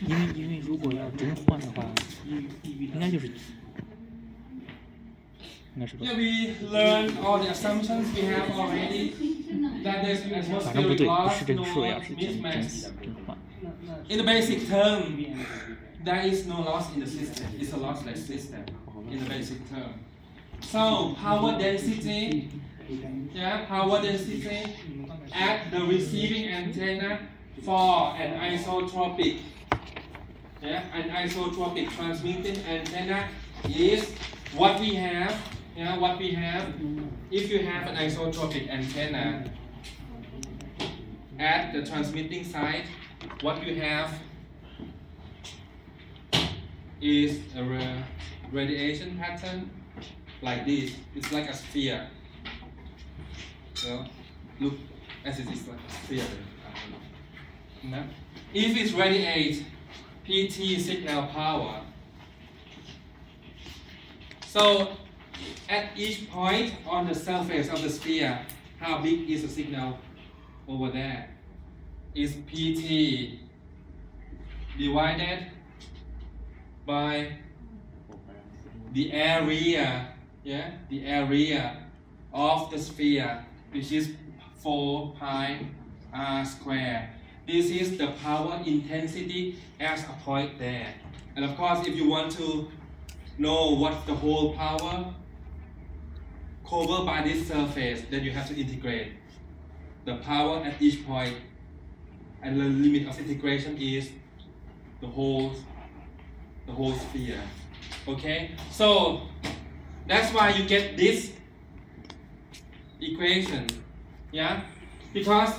因为如果要真换的话，应该是 Yeah, we learn all the assumptions we have already. That there's 反正不 atmospheric 对，不 loss, 是真 no 数，要是真 mismatch. 换。 In the basic term, there is no loss in the system. It's a lossless system in the basic term. So power density, power density at the receiving antenna for an isotropic, an isotropic transmitting antenna is what we have. What we have. If you have an isotropic antenna at the transmitting side, what you have is a radiation pattern like this. It's like a sphere. So look as it is like a sphere. If it radiates PT signal power, so at each point on the surface of the sphere, how big is the signal over there? Is PT divided by the area, the area of the sphere, which is 4 pi r square. This is the power intensity as a point there. And of course, if you want to know what's the whole power covered by this surface, then you have to integrate the power at each point, and the limit of integration is the whole sphere. Okay, so that's why you get this equation, because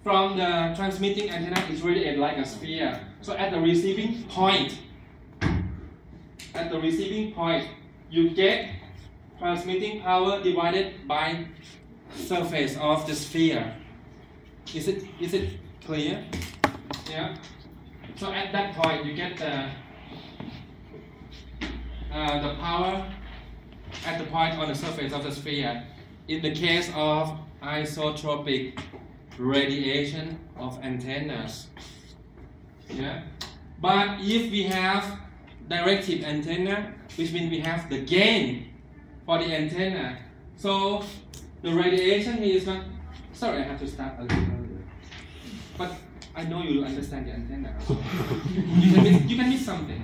from the transmitting antenna it's radiated like a sphere. So at the receiving point, you get transmitting power divided by surface of the sphere. Is it clear? Yeah. So at that point you get the power at the point on the surface of the sphere. In the case of isotropic radiation of antennas. But if we have directive antenna, which means we have the gain for the antenna, so the radiation here is not. Sorry, I have to start a little earlier. But I know you understand the antenna. You can miss something.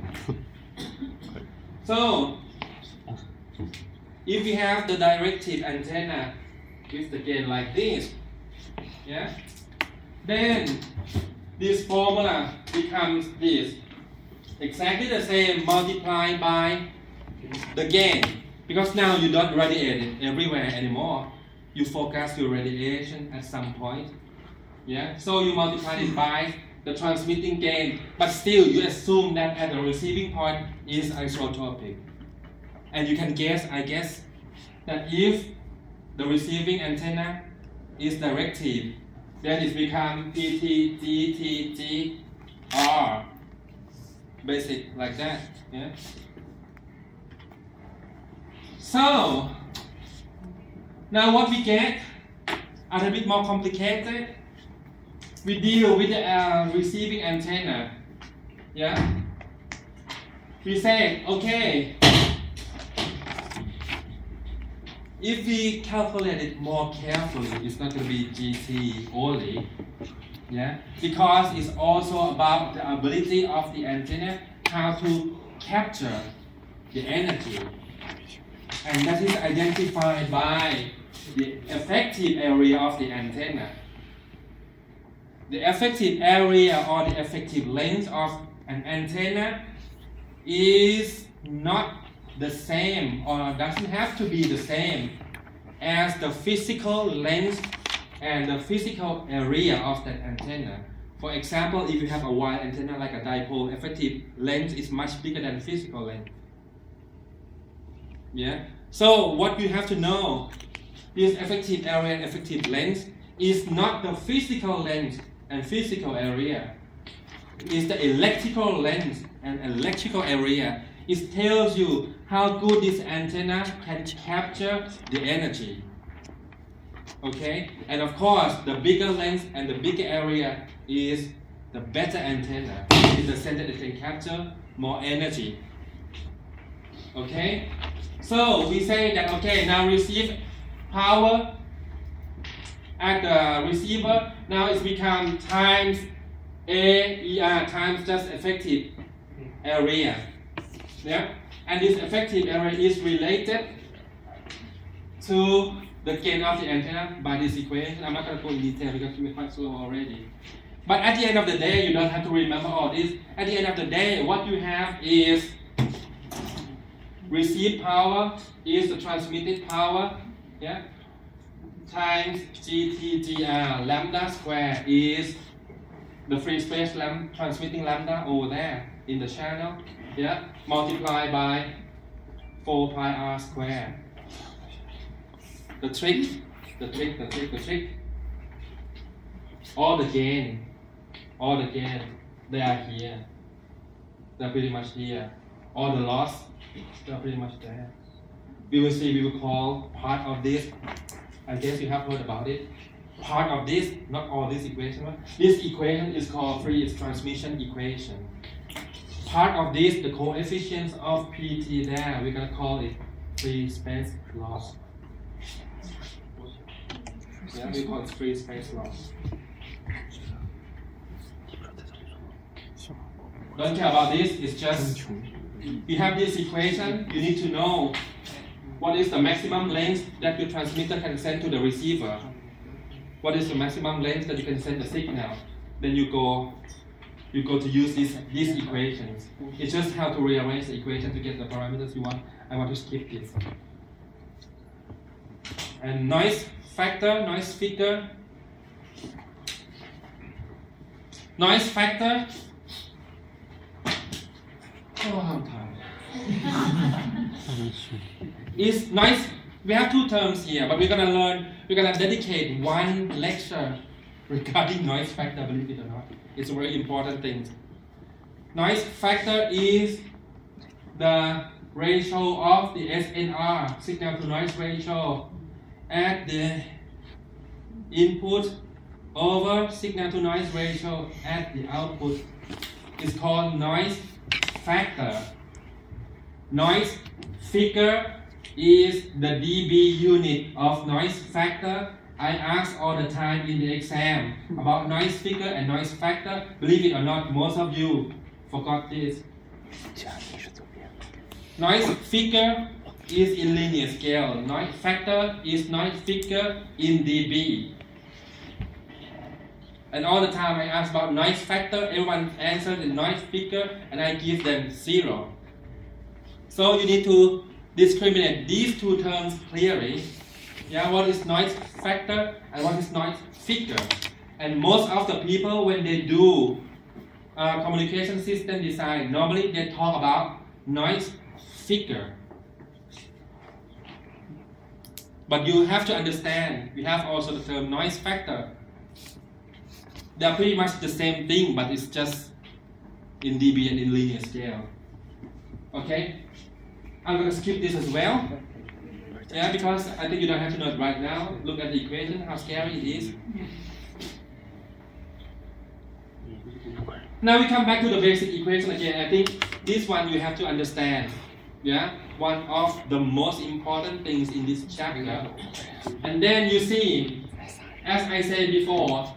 So if we have the directive antenna with the gain like this, then this formula becomes this. Exactly the same multiplied by the gain. Because now you don't radiate it everywhere anymore. You focus your radiation at some point. So you multiply it by the transmitting gain, but still you assume that at the receiving point is isotropic. And you can guess, I guess, that if the receiving antenna is directive, then it becomes PT, GT, G, R. Basic like that. So now what we get are a bit more complicated. We deal with the receiving antenna. We say, okay, if we calculate it more carefully, it's not going to be GT only. Because it's also about the ability of the antenna how to capture the energy. And that is identified by the effective area of the antenna. The effective area or the effective length of an antenna is not the same, or doesn't have to be the same as the physical length and the physical area of that antenna. For example, if you have a wide antenna like a dipole, effective length is much bigger than physical length. So what you have to know, this effective area and effective length is not the physical length and physical area. It's the electrical length and electrical area. It tells you how good this antenna can capture the energy. Okay? And of course, the bigger length and the bigger area is the better antenna in the sense that it can capture more energy. Okay, so we say that okay, now receive power at the receiver. Now it's become times AER times just effective area. Yeah, and this effective area is related to the gain of the antenna by this equation. I'm not going to go in detail because we're quite slow already. But at the end of the day, you don't have to remember all this. At the end of the day, what you have is received power is the transmitted power, yeah, times GTGR. Lambda square is the free space transmitting lambda over there in the channel, yeah, multiplied by 4 pi r square. The trick, all the gain, they are here. They're pretty much here. All the loss, they're pretty much there. We will see, we will call part of this. I guess you have heard about it. Part of this, not all this equation. This equation is called Friis transmission equation. Part of this, the coefficients of PT there, we're gonna call it free space loss. Yeah, we call it free space loss. Don't care about this, it's just, you have this equation, you need to know what is the maximum length that your transmitter can send to the receiver. What is the maximum length that you can send the signal? Then you go to use these equations. It's just how to rearrange the equation to get the parameters you want. I want to skip this. And noise factor, noise figure. Noise factor. Oh, I'm tired. Is noise. We have two terms here, but we're gonna dedicate one lecture regarding noise factor, believe it or not. It's a very important thing. Noise factor is the ratio of the SNR, signal to noise ratio, at the input over signal to noise ratio at the output. It's called noise factor. Noise figure is the dB unit of noise factor. I ask all the time in the exam about noise figure and noise factor. Believe it or not, most of you forgot this. Noise figure is in linear scale. Noise factor is noise figure in dB. And all the time I ask about noise factor, everyone answers the noise figure and I give them 0. So you need to discriminate these two terms clearly. Yeah, what is noise factor and what is noise figure? And most of the people, when they do communication system design, normally they talk about noise figure. But you have to understand, we have also the term noise factor. They are pretty much the same thing, but it's just in dB and in linear scale. Okay? I'm going to skip this as well. Yeah, because I think you don't have to know it right now. Look at the equation, how scary it is. Now we come back to the basic equation again. I think this one you have to understand. Yeah, one of the most important things in this chapter. And then you see, as I said before,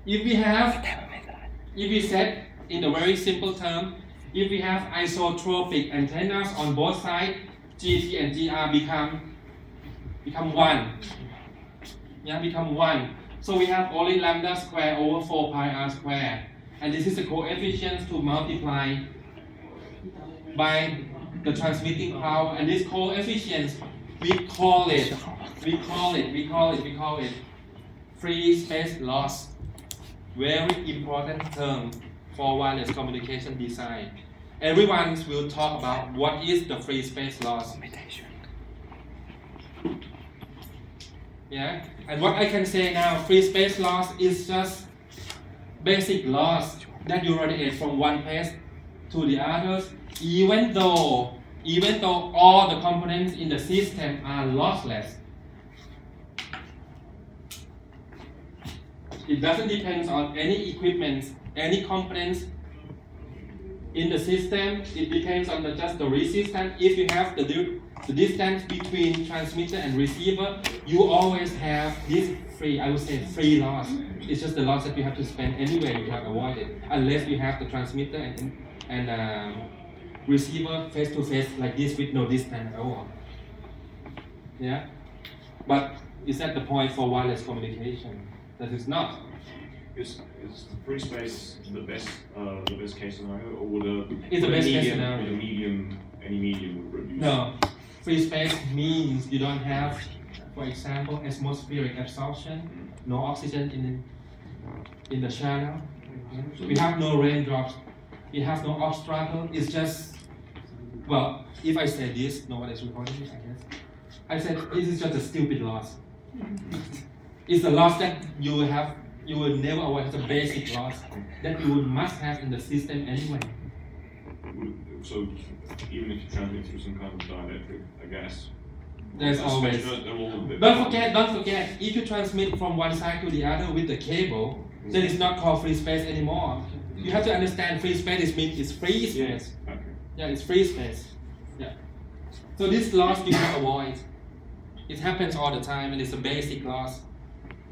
if we set in a very simple term, if we have isotropic antennas on both sides, GT and GR become 1. Yeah, become 1. So we have only lambda square over 4 pi r square. And this is the coefficient to multiply by the transmitting power. And this coefficient, we call it free space loss. Very important term for wireless communication design. Everyone will talk about what is the free space loss. Yeah, and what I can say now, free space loss is just basic loss that you radiate from one place to the others, even though all the components in the system are lossless. It doesn't depend on any equipment any components in the system, it depends on just the resistance. If you have the distance between transmitter and receiver, you always have this free, I would say free loss. It's just the loss that you have to spend anyway, you have avoided, unless you have the transmitter and receiver face to face like this with no distance at all. Yeah, but is that the point for wireless communication? That is not. Is free space the best case scenario, or would It's the best case any scenario. medium would produce? No, free space means you don't have, for example, atmospheric absorption, no oxygen in the channel. We have no raindrops. We have no obstacle. It's just, well, if I say this, no one is recording this, I guess. I said this is just a stupid loss. It's a loss that you will never avoid. It's a basic loss that you must have in the system anyway. So even if you transmit through some kind of dielectric, I guess. There's always. Don't forget, if you transmit from one side to the other with the cable, then it's not called free space anymore. You have to understand free space means it's free space. Yeah. Okay. Yeah, it's free space. Yeah. So this loss you can avoid. It happens all the time and it's a basic loss.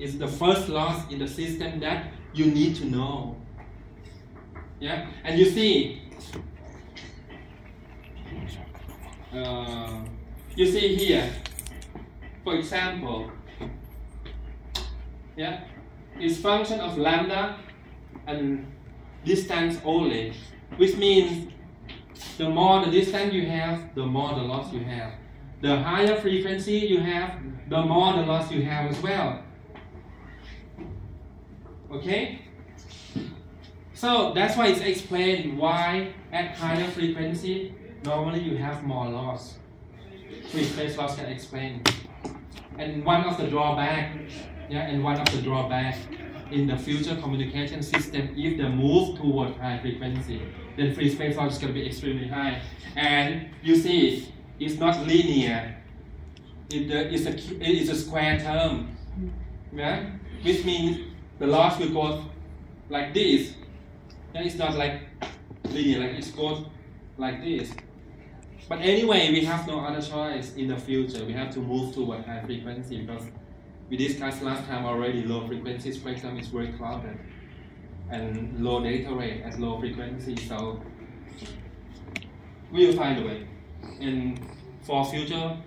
It's the first loss in the system that you need to know. Yeah, and you see, here, for example, yeah, it's function of lambda and distance only, which means the more the distance you have, the more the loss you have. The higher frequency you have, the more the loss you have as well. Okay? So that's why it's explained why at higher frequency, normally you have more loss. Free space loss can explain. And one of the drawback in the future communication system, if they move toward high frequency, then free space loss is going to be extremely high. And you see, it's not linear. It's a square term. Yeah? Which means the loss will go like this. And it's not like linear, like it goes like this. But anyway, we have no other choice in the future. We have to move toward high frequency because we discussed last time already, low frequency spectrum is very crowded and low data rate at low frequency. So we will find a way. And for future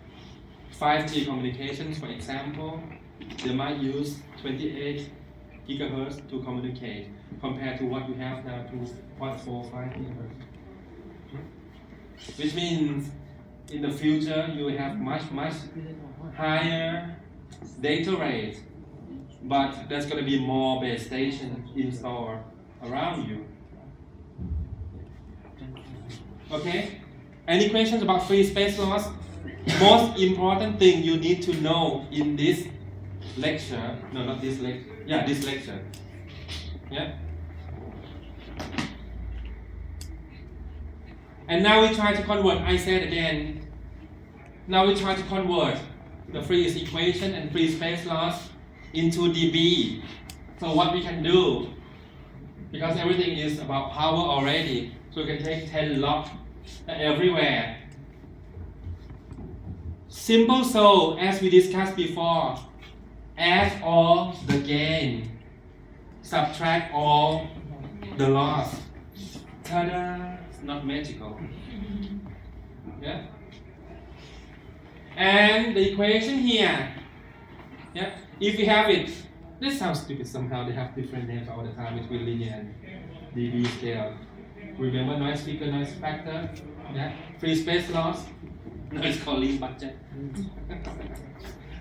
5G communications, for example, they might use 28 gigahertz to communicate compared to what we have now to 0.45 gigahertz. Which means in the future you will have much higher data rate, but there's going to be more base stations installed around you. Okay? Any questions about free space loss? Most important thing you need to know in this lecture, no, not this lecture, yeah, this lecture. Yeah? And now we try to convert, I said again, now we try to convert the Friis equation and free space loss into dB. So what we can do, because everything is about power already, so we can take 10 log everywhere. Simple so, as we discussed before, add all the gain, subtract all the loss. Ta-da! It's not magical. Yeah? And the equation here, yeah, if you have it, this sounds stupid somehow, they have different names all the time between linear and dB scale. Remember noise figure, noise factor, yeah? Free space loss, no, it's called link budget.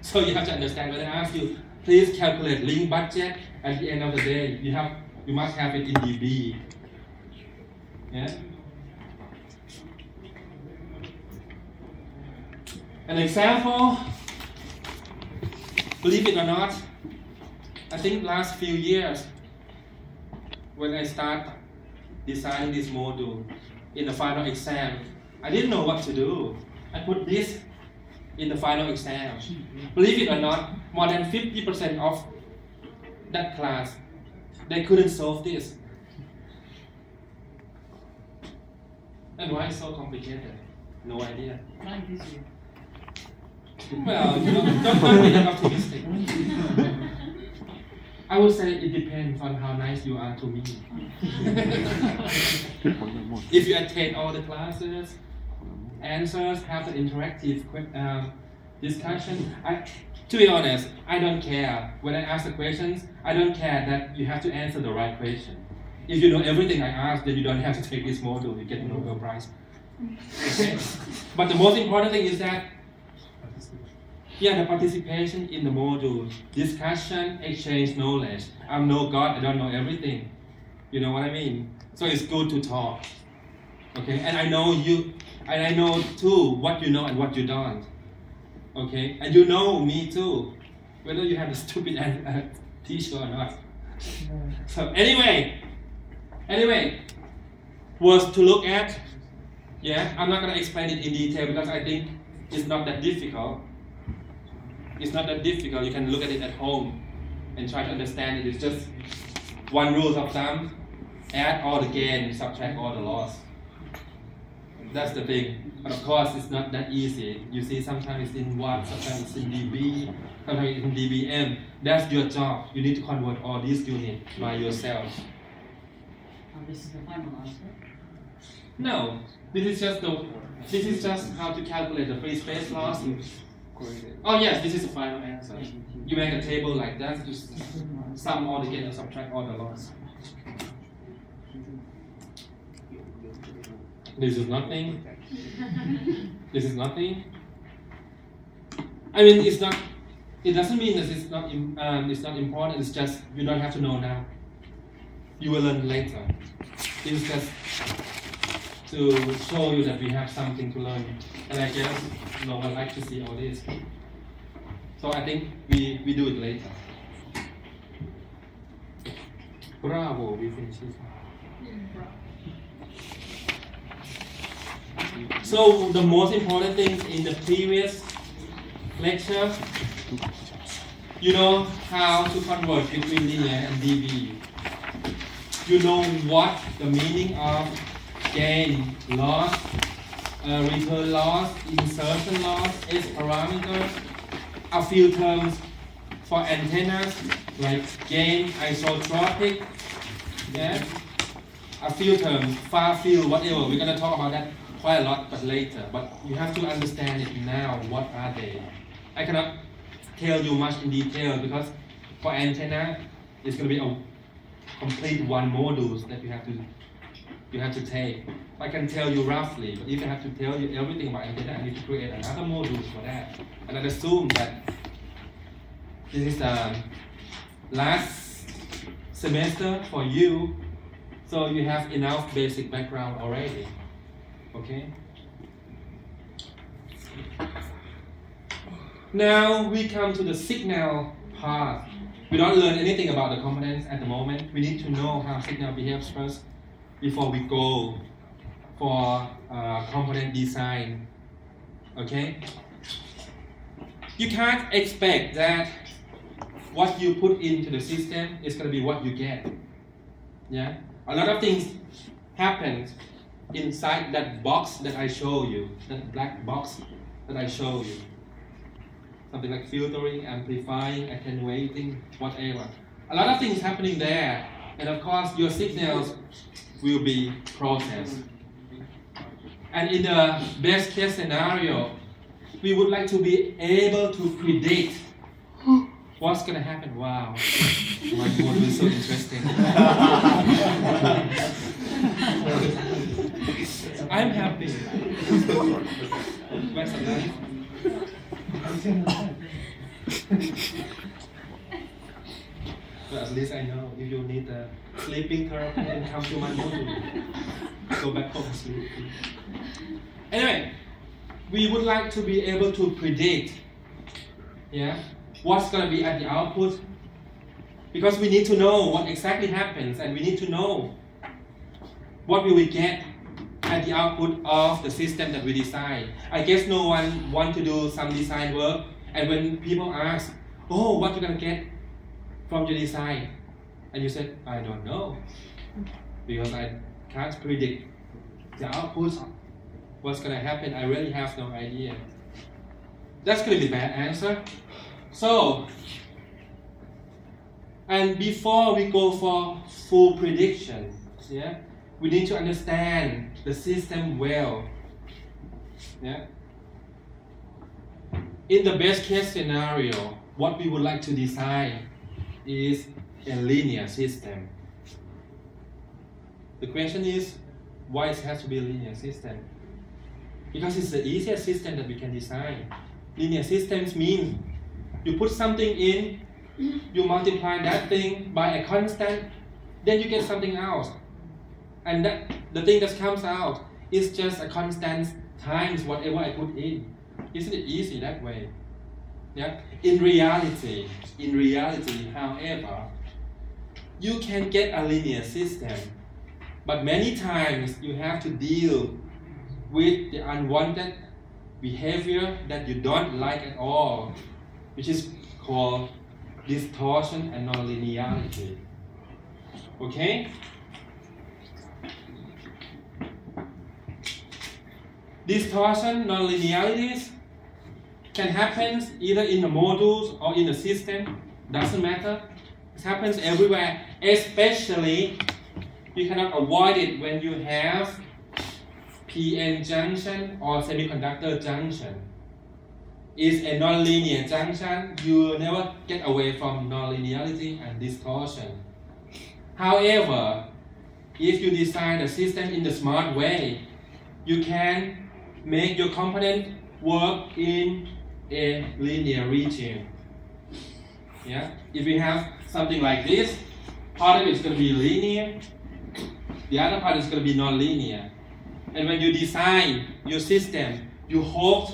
So you have to understand when I ask you, please calculate link budget, at the end of the day, you must have it in dB. Yeah? An example, believe it or not, I think last few years when I start designing this module in the final exam, I didn't know what to do. I put this in the final exam. Believe it or not, more than 50% of that class, they couldn't solve this. And why so complicated? No idea. Like this year. Well, don't be that optimistic. I would say it depends on how nice you are to me. If you attend all the classes, answers, have the interactive discussion. To be honest, I don't care. When I ask the questions, I don't care that you have to answer the right question. If you know everything I ask, then you don't have to take this module. You get the Nobel Prize. Okay? But the most important thing is that the participation in the module, discussion, exchange knowledge. I'm no God, I don't know everything. You know what I mean? So it's good to talk. Okay, and I know you, and I know too what you know and what you don't. Okay, and you know me too, whether you have a stupid teacher or not. So anyway, words to look at. Yeah, I'm not gonna explain it in detail because I think it's not that difficult. It's not that difficult. You can look at it at home and try to understand it. It's just one rule of thumb: add all the gain, subtract all the loss. That's the thing. But of course, it's not that easy. You see, sometimes it's in watt, sometimes it's in dB, sometimes it's in dBm. That's your job. You need to convert all these units by yourself. This is the final answer. No, this is just how to calculate the free space loss. Oh yes, this is the final answer. You make a table like that, just sum all the gain and subtract all the loss. This is nothing. This is nothing. I mean, it's not. It doesn't mean that it's not. It's not important. It's just you don't have to know now. You will learn later. It's just to show you that we have something to learn. And I guess no one likes to see all this. So I think we do it later. Bravo, we finish it. So the most important thing in the previous lecture, you know how to convert between linear and dB. You know what the meaning of gain, loss, return loss, insertion loss, S parameters, a few terms for antennas like gain, isotropic, yeah, a few terms, far field, whatever. We're gonna talk about that quite a lot, but later. But you have to understand it now. What are they? I cannot tell you much in detail because for antenna, it's gonna be a complete one modules that you have to take. I can tell you roughly, but if I have to tell you everything about antenna, I need to create another module for that. And I assume that this is the last semester for you, so you have enough basic background already. Okay? Now we come to the signal part. We don't learn anything about the components at the moment. We need to know how signal behaves first before we go for component design. Okay? You can't expect that what you put into the system is going to be what you get. Yeah? A lot of things happen inside that box that I show you, that black box that I show you. Something like filtering, amplifying, attenuating, whatever. A lot of things happening there, and of course your signals will be processed. And in the best case scenario, we would like to be able to predict what's going to happen. Wow, my model is so interesting. I'm happy. Where's the life? But at least I know if you need a sleeping therapy, then come to my module. Go back home and sleep. Anyway, we would like to be able to predict, what's going to be at the output, because we need to know what exactly happens, and we need to know what will we get at the output of the system that we design. I guess no one wants to do some design work, and when people ask, oh, what you going to get from your design? And you said, I don't know, because I can't predict the output, what's gonna happen? I really have no idea. That's gonna be bad answer. So, and before we go for full prediction, yeah, we need to understand the system well. Yeah. In the best case scenario, what we would like to design is a linear system. The question is, why it has to be a linear system? Because it's the easiest system that we can design. Linear systems mean you put something in, you multiply that thing by a constant, then you get something else. And that, the thing that comes out is just a constant times whatever I put in. Isn't it easy that way? Yeah. In reality, however, you can get a linear system, but many times you have to deal with the unwanted behavior that you don't like at all, which is called distortion and nonlinearity. Okay? Distortion, nonlinearities can happen either in the modules or in the system, doesn't matter. It happens everywhere, especially you cannot avoid it when you have PN junction or semiconductor junction. It's a nonlinear junction, you never get away from nonlinearity and distortion. However, if you design the system in the smart way, you can make your component work in a linear region. Yeah? If you have something like this, part of it is going to be linear, the other part is going to be non-linear. And when you design your system, you hope,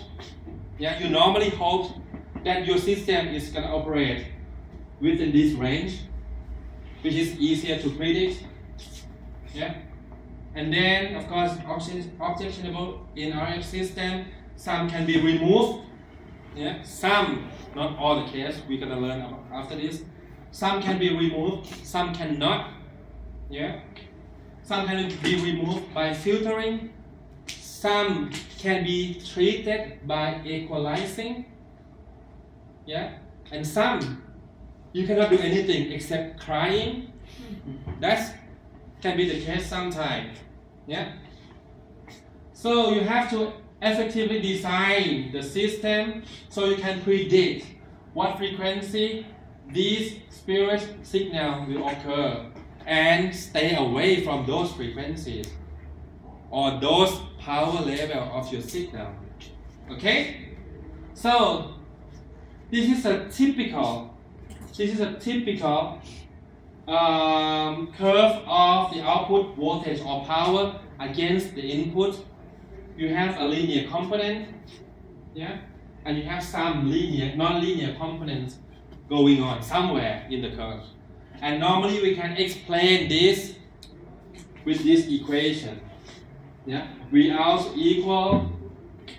you normally hope that your system is going to operate within this range, which is easier to predict. Yeah? And then, of course, objectionable in RF system, some can be removed. Yeah? Some, not all the case, we're going to learn about after this. Some can be removed, some cannot. Yeah? Some can be removed by filtering. Some can be treated by equalizing. Yeah? And some, you cannot do anything except crying. That can be the case sometimes. Yeah? So you have to effectively design the system so you can predict what frequency these spirit signal will occur and stay away from those frequencies or those power level of your signal. Okay? So this is a typical curve of the output voltage or power against the input. You have a linear component, yeah, and you have some linear, non-linear components going on somewhere in the curve. And normally we can explain this with this equation. Yeah, V out equal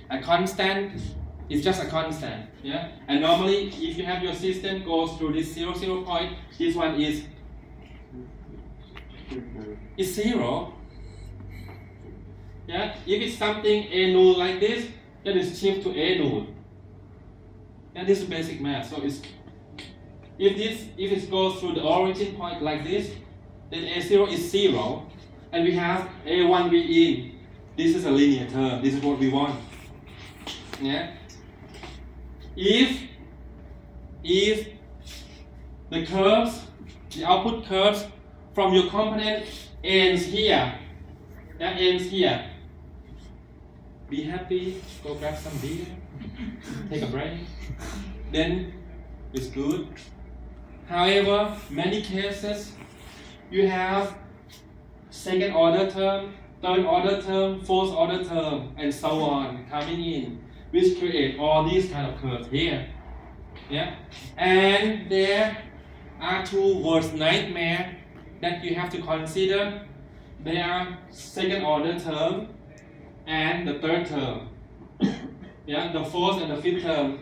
a constant. It's just a constant. Yeah, and normally if you have your system goes through this 0, 0 point, this one is zero. Yeah, if it's something A null like this, then it's shift to A null. And this is basic math. So it's if it goes through the origin point like this, then A0 is 0, and we have A1 V in. This is a linear term. This is what we want. Yeah. If the curves, the output curves from your component ends here, that ends here. Be happy, go grab some beer, take a break, then it's good. However, many cases you have second order term, third order term, fourth order term, and so on coming in, which create all these kind of curves here. Yeah, and there are two worst nightmare that you have to consider. They are second order term and the third term. Yeah, the fourth and the fifth term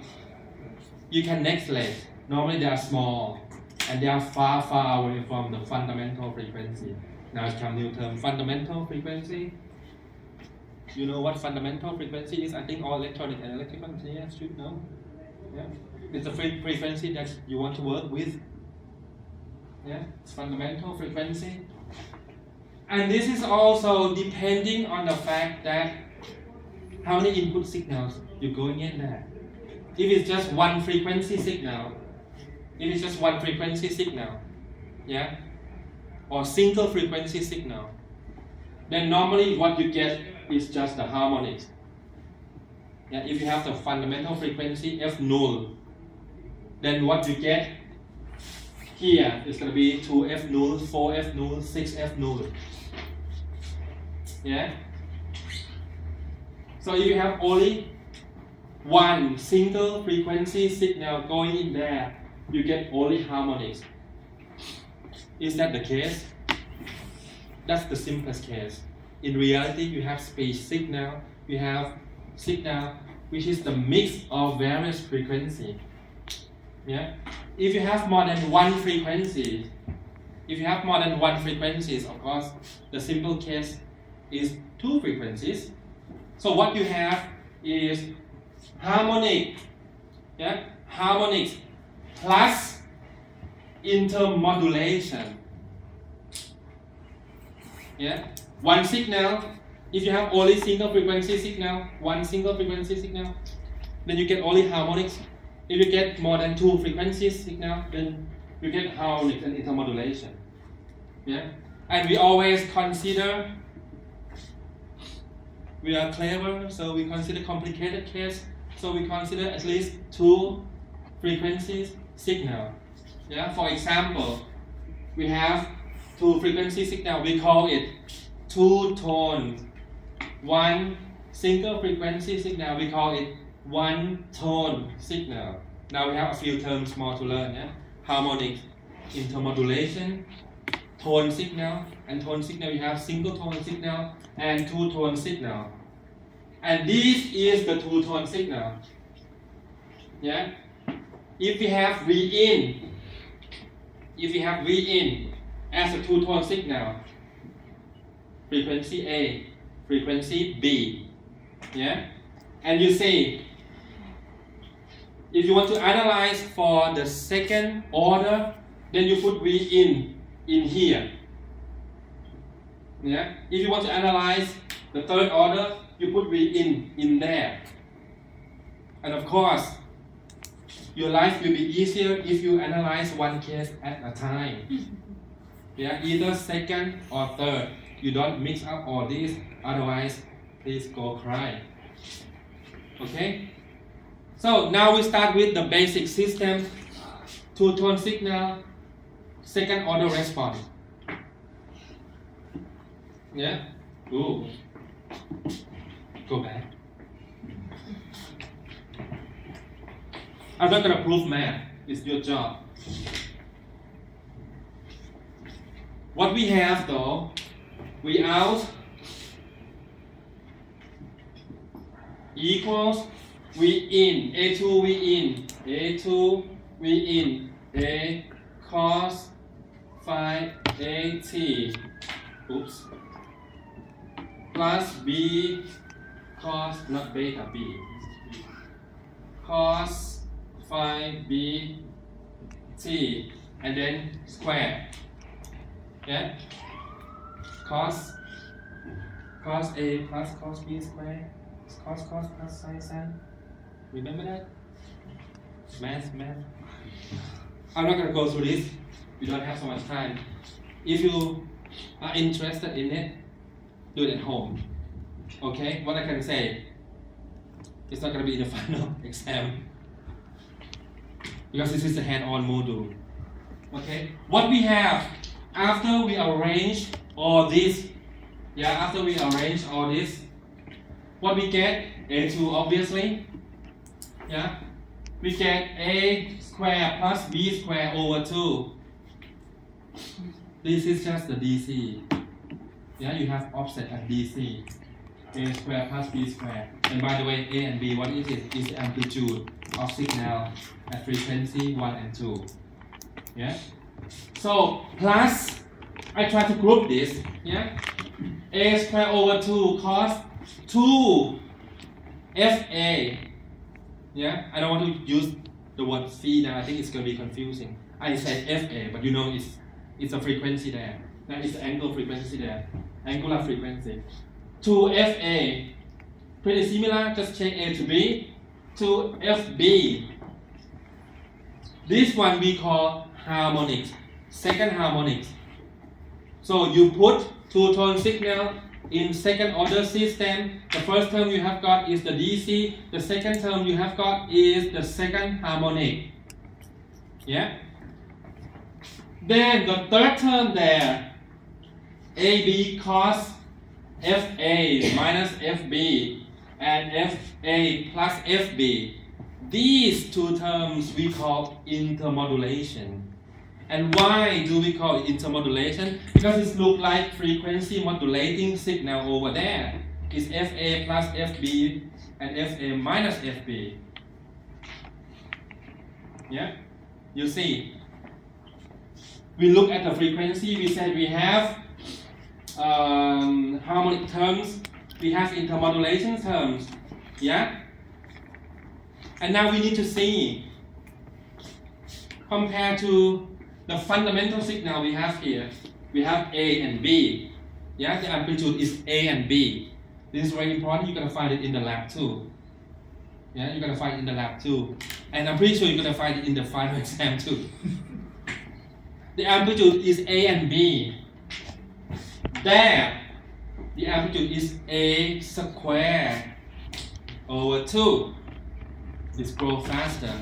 you can neglect. Normally they are small and they are far, far away from the fundamental frequency. Now it's come new term, fundamental frequency. You know what fundamental frequency is? I think all electronic and electrical engineers should know. Yeah, it's the frequency that you want to work with. Yeah, it's fundamental frequency. And this is also depending on the fact that how many input signals you're going in there. If it's just one frequency signal, yeah, or single frequency signal, then normally what you get is just the harmonics. Yeah, if you have the fundamental frequency F null, then what you get here is going to be 2F null, 4F null, 6F null. Yeah? So if you have only one single frequency signal going in there, you get only harmonics. Is that the case? That's the simplest case. In reality, you have speech signal, you have signal which is the mix of various frequencies. Yeah? If you have more than one frequency, of course, the simple case is two frequencies. So what you have is harmonic, yeah, harmonics plus intermodulation. Yeah, one signal. If you have only single frequency signal, then you get only harmonics. If you get more than two frequencies signal, then you get harmonics and intermodulation. Yeah, and we always consider. We are clever, so we consider complicated case. So we consider at least two frequencies signal. Yeah, for example, we have two frequency signal. We call it two tone. One single frequency signal. We call it one tone signal. Now we have a few terms more to learn. Yeah, harmonic, intermodulation, tone signal, and tone signal. You have single tone signal and two tone signal. And this is the two tone signal. Yeah? If we have V in as a two tone signal, frequency A, frequency B. Yeah? And you see, if you want to analyze for the second order, then you put V in here. Yeah? If you want to analyze the third order, you put V in there. And of course, your life will be easier if you analyze one case at a time. Yeah, either second or third. You don't mix up all these, otherwise, please go cry. Okay? So now we start with the basic system. Two-tone signal, second order response. Yeah? Ooh. Go back. I'm not gonna prove math. It's your job. What we have though, we out equals V in, A2 V in, A cos phi AT, oops, plus B cos, not beta B, cos phi B T, and then square. Yeah? Cos A plus cos B square, cos plus sin. Remember that? Math. I'm not gonna go through this. We don't have so much time. If you are interested in it, do it at home. Okay? What I can say, it's not gonna be in the final exam. Because this is the hand-on module. Okay? What we have, after we arrange all this, what we get, A2 obviously, yeah, we get A square plus B square over 2. This is just the DC. Yeah, you have offset at DC. A square plus B square. And by the way, A and B, what is it? Is the amplitude of signal at frequency 1 and 2. Yeah? So, plus, I try to group this. Yeah? A square over 2 cos 2 FA. Yeah, I don't want to use the word C now. I think it's going to be confusing. I said FA, but you know it's a frequency there. That is the angle frequency there. Angular frequency. 2 FA. Pretty similar, just change A to B. 2 FB. This one we call harmonics. Second harmonics. So you put two-tone signal in second order system. The first term you have got is the DC. The second term you have got is the second harmonic. Yeah. Then the third term there, AB cos FA minus FB and FA plus FB. These two terms we call intermodulation. And why do we call it intermodulation? Because it looks like frequency modulating signal over there. It's FA plus FB and FA minus FB. Yeah? You see? We look at the frequency, we said we have harmonic terms, we have intermodulation terms. Yeah? And now we need to see, compared to the fundamental signal we have here, we have A and B. Yeah, the amplitude is A and B. This is very important. You're gonna find it in the lab too. Yeah, you're gonna find it in the lab too. And I'm pretty sure you're gonna find it in the final exam too. The amplitude is A and B. There, the amplitude is A squared over 2. It grows faster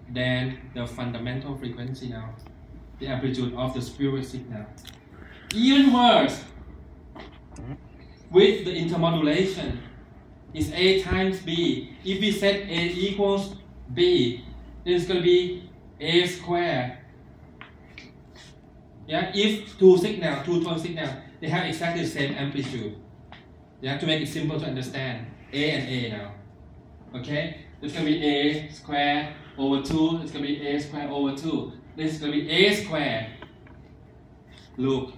than the fundamental frequency now, the amplitude of the spurious signal. Even worse, with the intermodulation, is A times B. If we set A equals B, then it's going to be A squared. Yeah, if two tone signal, they have exactly the same amplitude. Yeah, to make it simple to understand, A and A now. Okay, it's going to be A squared over 2, it's going to be A squared over 2. This is going to be A squared. Look,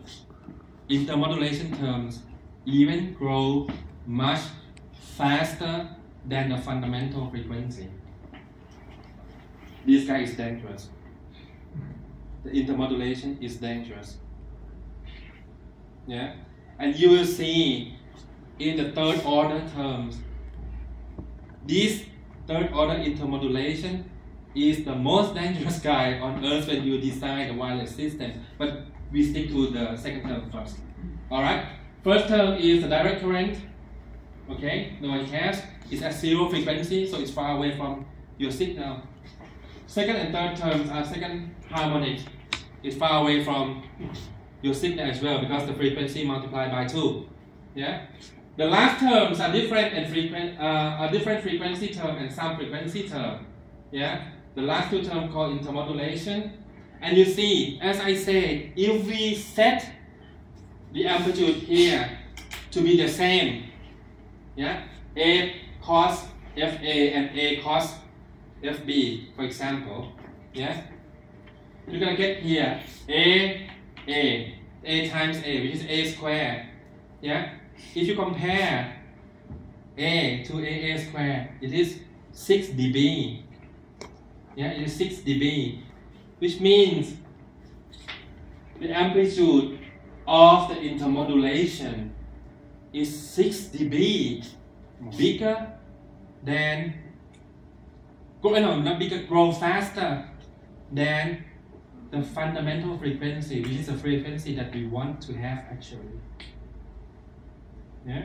intermodulation terms even grow much faster than the fundamental frequency. This guy is dangerous. The intermodulation is dangerous. Yeah, and you will see in the third order terms, this third order intermodulation is the most dangerous guy on earth when you design the wireless system. But we stick to the second term first. Alright? First term is the direct current. Okay? No one cares. It's at 0 frequency, so it's far away from your signal. Second and third terms are second harmonic. It's far away from your signal as well because the frequency multiplied by 2. Yeah? The last terms are different and different frequency term and some frequency term. Yeah, the last two terms called intermodulation. And you see, as I said, if we set the amplitude here to be the same, yeah, A cos FA and A cos FB, for example, yeah, you're gonna get here A times A, which is A squared, yeah. If you compare A to A squared, it is 6 dB. Yeah, it is 6 dB, which means the amplitude of the intermodulation is 6 dB bigger than, grow faster than the fundamental frequency, which is the frequency that we want to have actually. Yeah?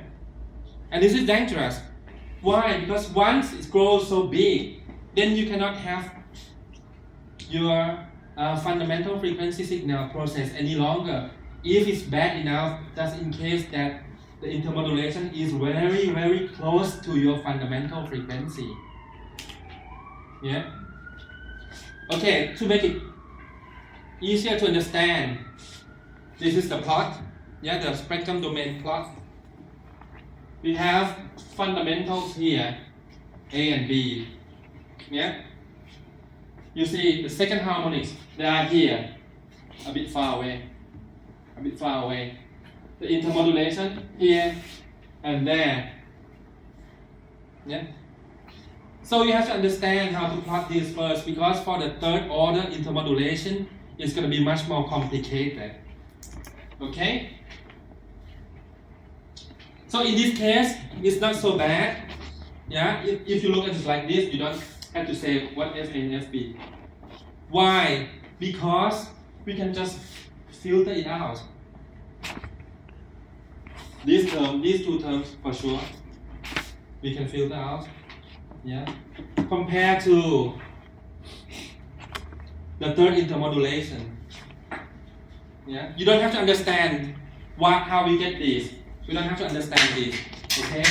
And this is dangerous. Why? Because once it grows so big, then you cannot have your fundamental frequency signal process any longer. If it's bad enough, just in case that the intermodulation is very, very close to your fundamental frequency. Yeah? Okay, to make it easier to understand, this is the plot. Yeah, the spectrum domain plot. We have fundamentals here, A and B. Yeah? You see the second harmonics, they are here, a bit far away. The intermodulation here and there. Yeah. So you have to understand how to plot this first, because for the third order intermodulation, it's going to be much more complicated. Okay? So in this case, it's not so bad. Yeah, if you look at it like this, you don't have to say what FA and FB. Why? Because we can just filter it out. These two terms for sure, we can filter out. Yeah. Compared to the third intermodulation. Yeah. You don't have to understand how we get this. We don't have to understand this. Okay.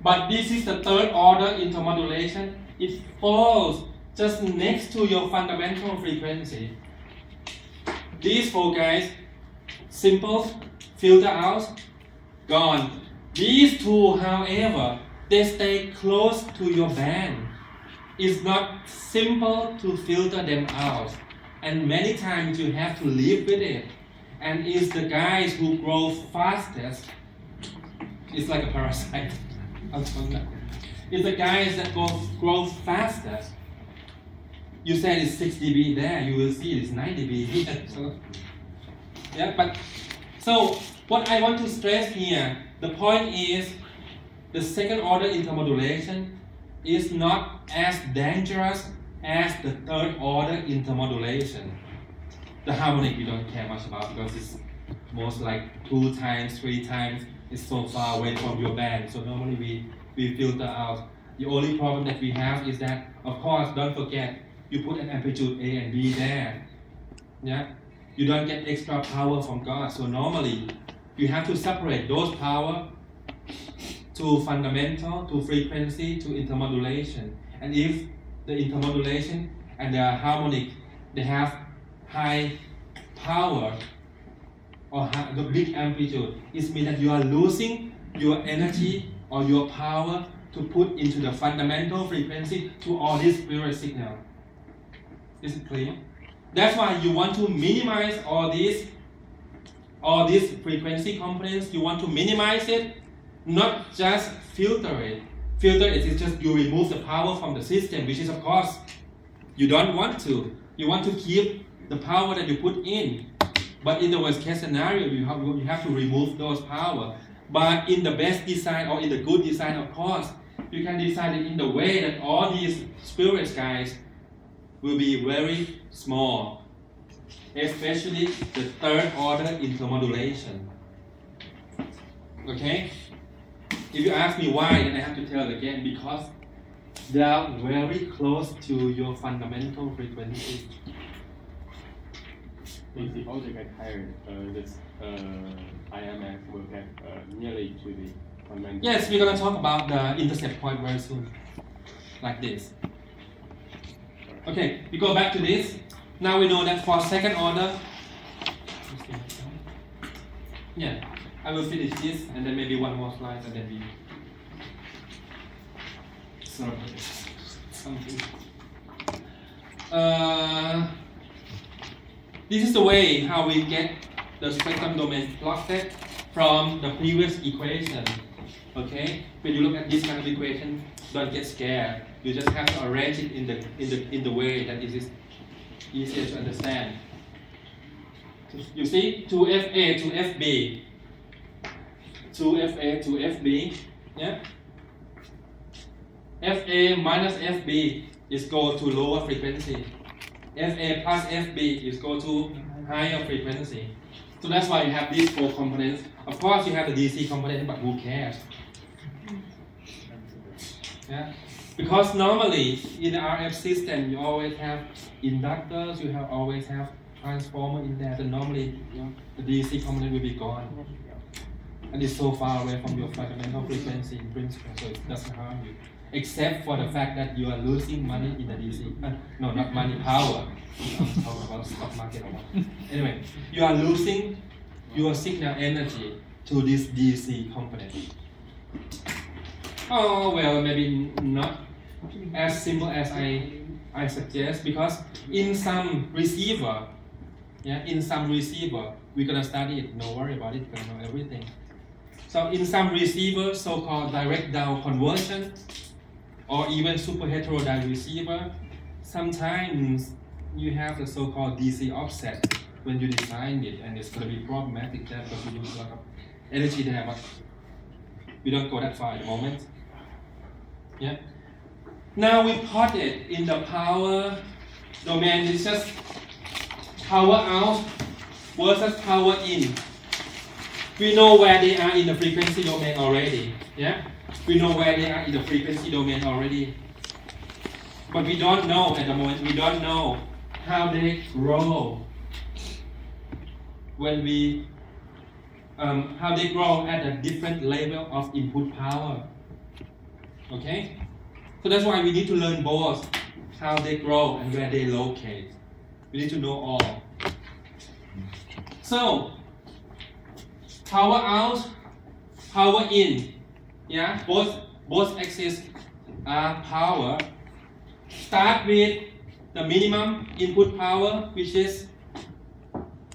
But this is the third order intermodulation. It falls just next to your fundamental frequency. These four guys, simple, filter out, gone. These two, however, they stay close to your band. It's not simple to filter them out. And many times you have to live with it. And it's the guys who grow fastest. It's like a parasite. It's the guys that grow fastest. You said it's 6 dB there, you will see it's 9 dB here. So what I want to stress here, the point is the second order intermodulation is not as dangerous as the third order intermodulation. The harmonic we don't care much about because it's most like 2 times, 3 times, it's so far away from your band. So normally we filter out. The only problem that we have is that, of course, don't forget, you put an amplitude A and B there. Yeah? You don't get extra power from God. So normally, you have to separate those power to fundamental, to frequency, to intermodulation. And if the intermodulation and the harmonic, they have high power or the big amplitude, it means that you are losing your energy or your power to put into the fundamental frequency to all this spirit signal. Is it clear? That's why you want to minimize all these frequency components. You want to minimize it, not just filter it. Filter it is just you remove the power from the system, which is of course you don't want to. You want to keep the power that you put in. But in the worst case scenario, you have to remove those power. But in the best design or in the good design, of course, you can design it in the way that all these spirit guys will be very small, especially the third order intermodulation. Okay? If you ask me why, then I have to tell it again, because they are very close to your fundamental frequency. If the object get higher, this IMF will get nearly to the fundamental. Yes, we're going to talk about the intercept point very soon, like this. Okay, we go back to this. Now we know that for second order, yeah, I will finish this and then maybe one more slide and then we. Sorry, something. This is the way how we get the spectrum domain plotted from the previous equation. Okay, when you look at this kind of equation, don't get scared. You just have to arrange it in the way that it is easier to understand. You see, 2FA to FB, 2FA to FB, yeah. FA minus FB is go to lower frequency. FA plus FB is go to higher frequency. So that's why you have these 4 components. Of course, you have the DC component, but who cares? Yeah. Because normally in the RF system, you always have inductors, you always have transformer in there. So normally, the DC component will be gone, and it's so far away from your fundamental frequency in principle, so it doesn't harm you. Except for the fact that you are losing money in the DC. No, not money, power. I'm talking about stock market or what. Anyway, you are losing your signal energy to this DC component. Oh, well, maybe not as simple as I suggest, because in some receiver, we're gonna study it. No worry about it, we're gonna know everything. So in some receivers, so-called direct down conversion, or even super heterodyne receiver, sometimes you have the so-called DC offset when you design it, and it's going to be problematic there because you lose a lot of energy there, but we don't go that far at the moment. Yeah. Now we plot it in the power domain. It's just power out versus power in. We know where they are in the frequency domain already. Yeah. We know where they are in the frequency domain already. But we don't know at the moment, we don't know how they grow when we, how they grow at a different level of input power. Okay? So that's why we need to learn both how they grow and where they locate. We need to know all. So, power out, power in. Yeah, both axes are power. Start with the minimum input power, which is,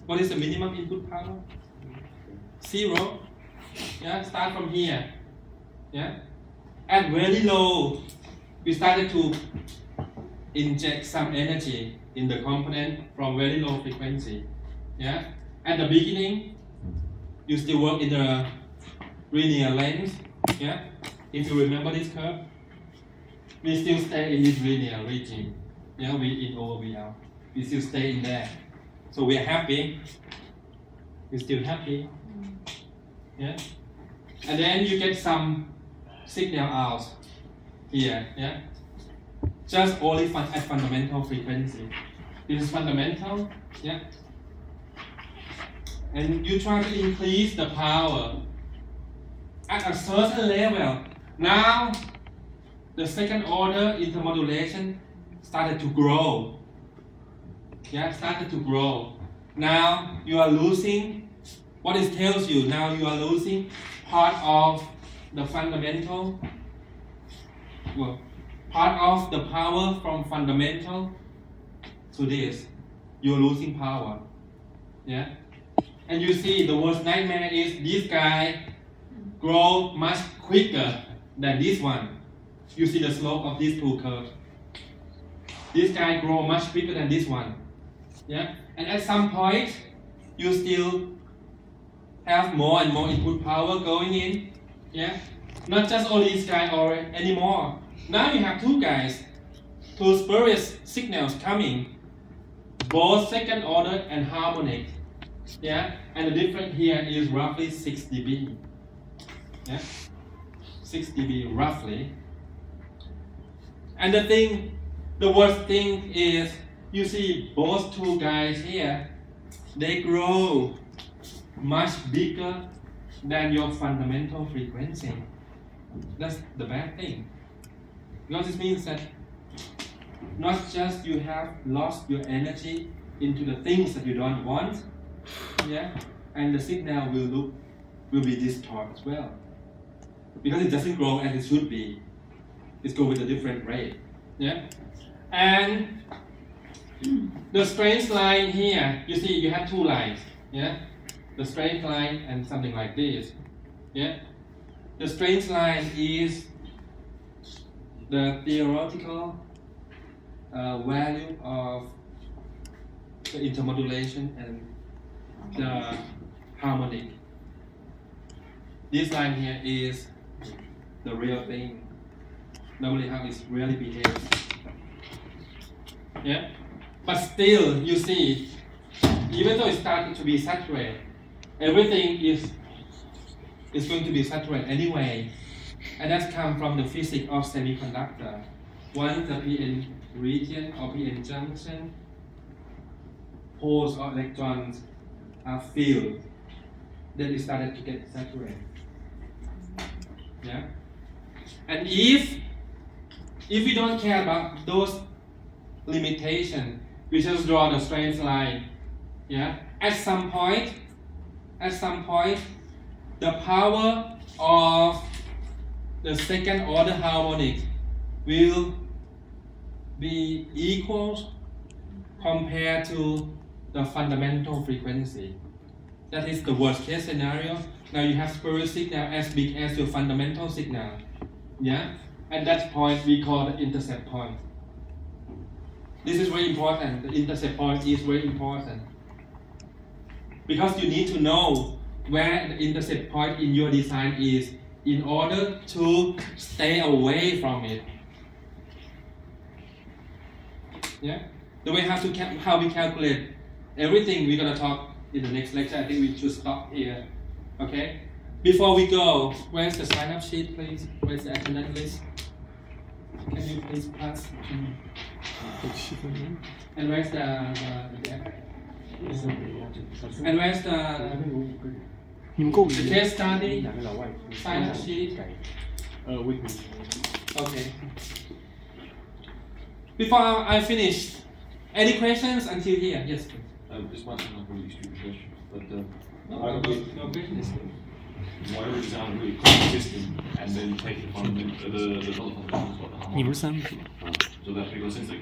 what is the minimum input power? 0. Yeah, start from here. Yeah, at very low, we started to inject some energy in the component from very low frequency. Yeah, at the beginning, you still work in the linear length. Yeah, if you remember this curve, we still stay in this linear regime. Yeah, we in over V out. We still stay in there. So we are happy. We're still happy. Yeah, and then you get some signal out here. Yeah, just only at fundamental frequency. This is fundamental. Yeah, and you try to increase the power at a certain level. Now, the second order intermodulation started to grow. Yeah, started to grow. Now you are losing, what it tells you, now you are losing part of the fundamental, well, part of the power from fundamental to this. You're losing power. Yeah, and you see the worst nightmare is this guy grow much quicker than this one. You see the slope of these two curves. This guy grow much quicker than this one. Yeah, and at some point, you still have more and more input power going in. Yeah, not just only this guy anymore. Now you have two guys, two spurious signals coming, both second order and harmonic. Yeah, and the difference here is roughly 6 dB. Yeah, 6 dB roughly. And the worst thing is, you see both two guys here, they grow much bigger than your fundamental frequency. That's the bad thing. Because it means that not just you have lost your energy into the things that you don't want, yeah, and the signal will be distorted as well. Because it doesn't grow as it should be. It's go with a different rate. Yeah? And the strength line here, you see you have two lines. Yeah? The strength line and something like this. Yeah? The strength line is the theoretical value of the intermodulation and the harmonic. This line here is the real thing. Normally how it really behaves. Yeah? But still, you see, even though it started to be saturated, everything is going to be saturated anyway. And that's come from the physics of semiconductor. Once the PN region or PN junction, holes or electrons are filled, then it started to get saturated. Yeah? And if we don't care about those limitations, we just draw the strength line. Yeah? At some point, the power of the second order harmonic will be equal compared to the fundamental frequency. That is the worst case scenario. Now you have spurious signal as big as your fundamental signal. Yeah? At that point, we call the intercept point. This is very important. The intercept point is very important. Because you need to know where the intercept point in your design is in order to stay away from it. Yeah? The way how we calculate everything we're gonna talk in the next lecture. I think we should stop here. Okay? Before we go, where's the sign-up sheet, please? Where's the attendance list? Can you please pass? And where's the and where's the case study? Sign-up sheet? With me. Okay. Before I finish, any questions until here? Yes, please. This might sound like a really stupid question, but No question is good. why don't we design a really complex system and then take the fundamental, the not the fundamentals, but the你不 harmonics, 是三组？ so that because since